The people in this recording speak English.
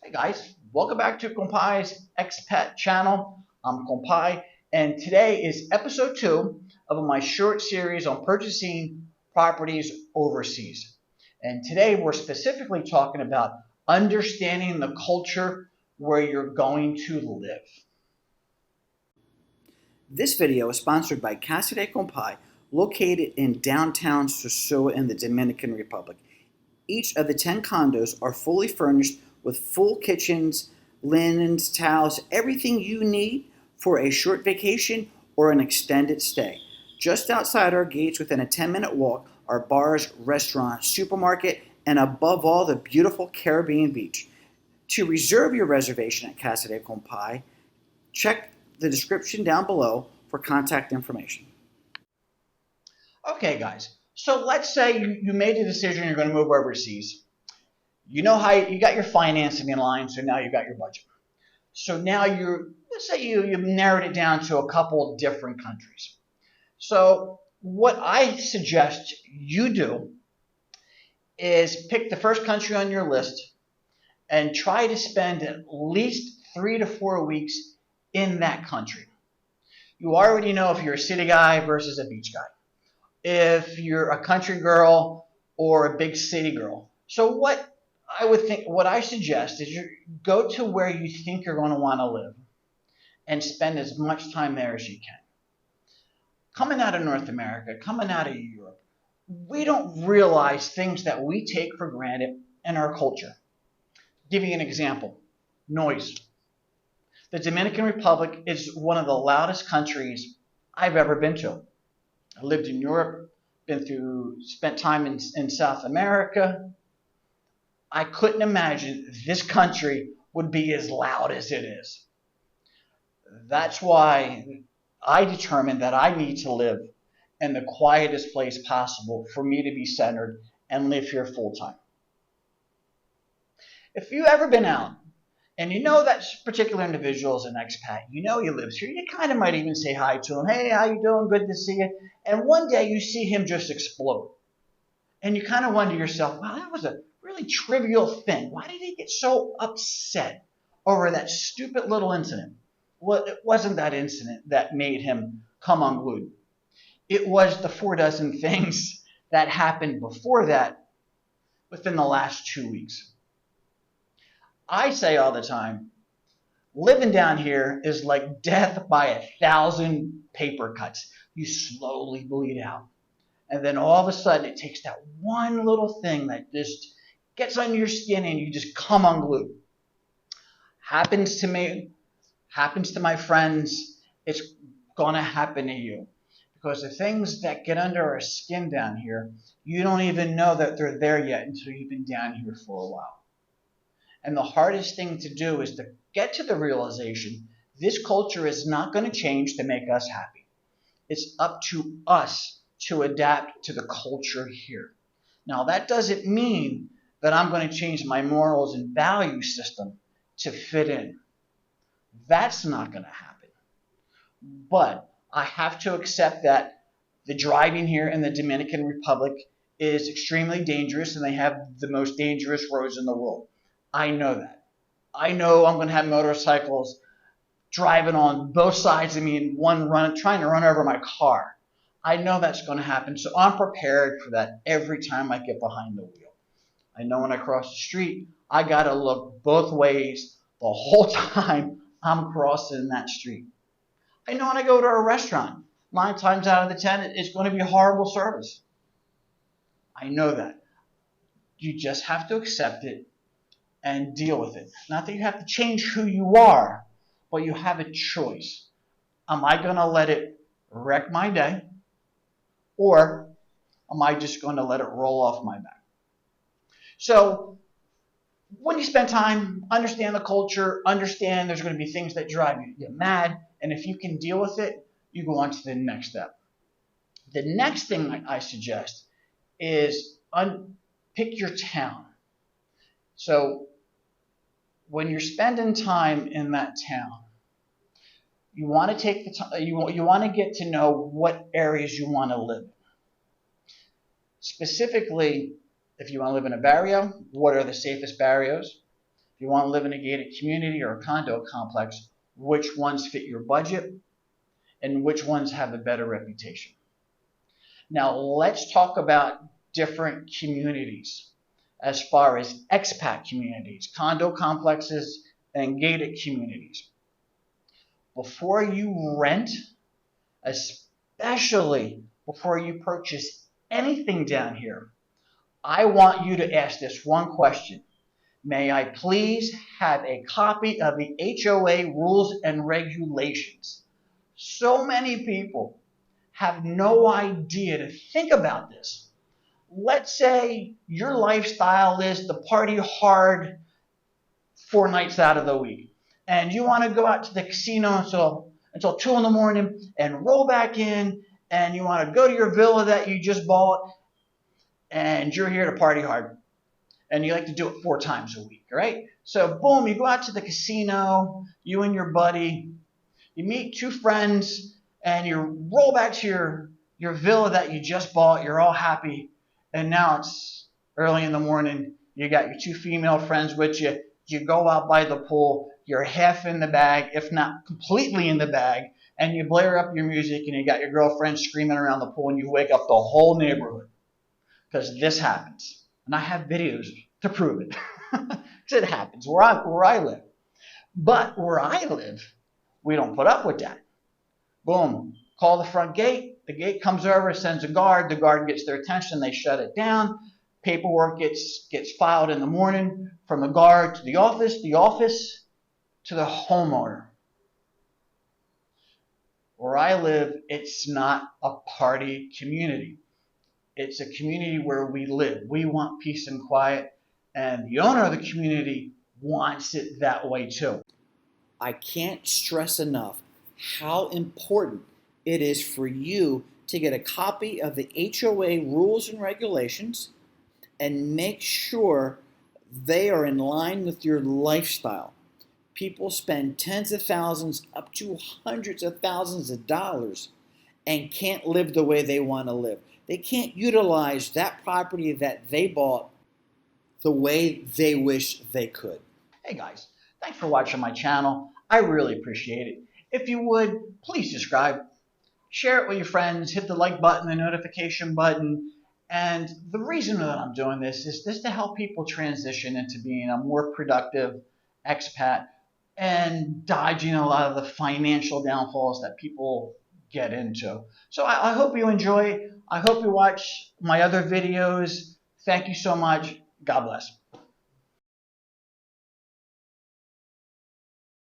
Hey guys, welcome back to Compai's Expat channel. I'm Compai, and today is episode 2 of my short series on purchasing properties overseas. And today we're specifically talking about understanding the culture where you're going to live. This video is sponsored by Casa De Compai, located in downtown Sosua in the Dominican Republic. Each of the 10 condos are fully furnished with full kitchens, linens, towels, everything you need for a short vacation or an extended stay. Just outside our gates, within a 10-minute walk, are bars, restaurants, supermarket, and above all, the beautiful Caribbean beach. To reserve your reservation at Casa De Compai, check the description down below for contact information. Okay, guys. So let's say you made a decision you're going to move overseas. You know how you got your financing in line, so now you got your budget. So now let's say you've narrowed it down to a couple of different countries. So what I suggest you do is pick the first country on your list and try to spend at least 3 to 4 weeks in that country. You already know if you're a city guy versus a beach guy, if you're a country girl or a big city girl. So what I suggest is you go to where you think you're going to want to live and spend as much time there as you can. Coming out of North America, coming out of Europe, we don't realize things that we take for granted in our culture. Give you an example: noise. The Dominican Republic is one of the loudest countries I've ever been to. I lived in Europe, spent time in South America. I couldn't imagine this country would be as loud as it is. That's why I determined that I need to live in the quietest place possible for me to be centered and live here full time. If you've ever been out and you know that particular individual is an expat, you know he lives here, you kind of might even say hi to him. Hey, how you doing? Good to see you. And one day you see him just explode. And you kind of wonder to yourself, wow, that was a really trivial thing. Why did he get so upset over that stupid little incident? Well, it wasn't that incident that made him come unglued. It was the 4 dozen things that happened before that within the last 2 weeks. I say all the time, living down here is like death by 1,000 paper cuts. You slowly bleed out. And then all of a sudden it takes that one little thing that just gets under your skin and you just come unglued. Happens to me, happens to my friends, it's going to happen to you. Because the things that get under our skin down here, you don't even know that they're there yet until you've been down here for a while. And the hardest thing to do is to get to the realization this culture is not going to change to make us happy. It's up to us to adapt to the culture here. Now, that doesn't mean that I'm going to change my morals and value system to fit in. That's not going to happen. But I have to accept that the driving here in the Dominican Republic is extremely dangerous, and they have the most dangerous roads in the world. I know that. I know I'm going to have motorcycles driving on both sides of me and trying to run over my car. I know that's going to happen, so I'm prepared for that every time I get behind the wheel. I know when I cross the street, I got to look both ways the whole time I'm crossing that street. I know when I go to a restaurant, 9 times out of the 10, it's going to be horrible service. I know that. You just have to accept it and deal with it. Not that you have to change who you are, but you have a choice. Am I going to let it wreck my day, or am I just going to let it roll off my back? So when you spend time, understand the culture, understand there's going to be things that drive you mad, and if you can deal with it, you go on to the next step. The next thing I suggest is pick your town. So when you're spending time in that town, you want to take the time. You want to get to know what areas you want to live in. Specifically, if you want to live in a barrio, what are the safest barrios? If you want to live in a gated community or a condo complex, which ones fit your budget and which ones have a better reputation. Now let's talk about different communities as far as expat communities, condo complexes, and gated communities. Before you rent, especially before you purchase anything down here, I want you to ask this one question. May I please have a copy of the HOA rules and regulations? So many people have no idea to think about this. Let's say your lifestyle is to party hard 4 nights out of the week, and you want to go out to the casino until 2 in the morning and roll back in, and you want to go to your villa that you just bought, and you're here to party hard, and you like to do it 4 times a week, right? So boom, you go out to the casino, you and your buddy, you meet 2 friends, and you roll back to your villa that you just bought. You're all happy, and now it's early in the morning. You got your 2 female friends with you. You go out by the pool. You're half in the bag, if not completely in the bag, and you blare up your music, and you got your girlfriend screaming around the pool, and you wake up the whole neighborhood. Because this happens. And I have videos to prove it. Because it happens where I live. But where I live, we don't put up with that. Boom. Call the front gate. The gate comes over, sends a guard. The guard gets their attention. They shut it down. Paperwork gets filed in the morning from the guard to the office to the homeowner. Where I live, it's not a party community. It's a community where we live. We want peace and quiet, and the owner of the community wants it that way too. I can't stress enough how important it is for you to get a copy of the HOA rules and regulations and make sure they are in line with your lifestyle. People spend tens of thousands up to hundreds of thousands of dollars and can't live the way they want to live. They can't utilize that property that they bought the way they wish they could. Hey guys, thanks for watching my channel. I really appreciate it. If you would, please subscribe, share it with your friends, hit the like button, the notification button. And the reason that I'm doing this is just to help people transition into being a more productive expat and dodging a lot of the financial downfalls that people get into. So I hope you enjoy. I hope you watch my other videos. Thank you so much. God bless.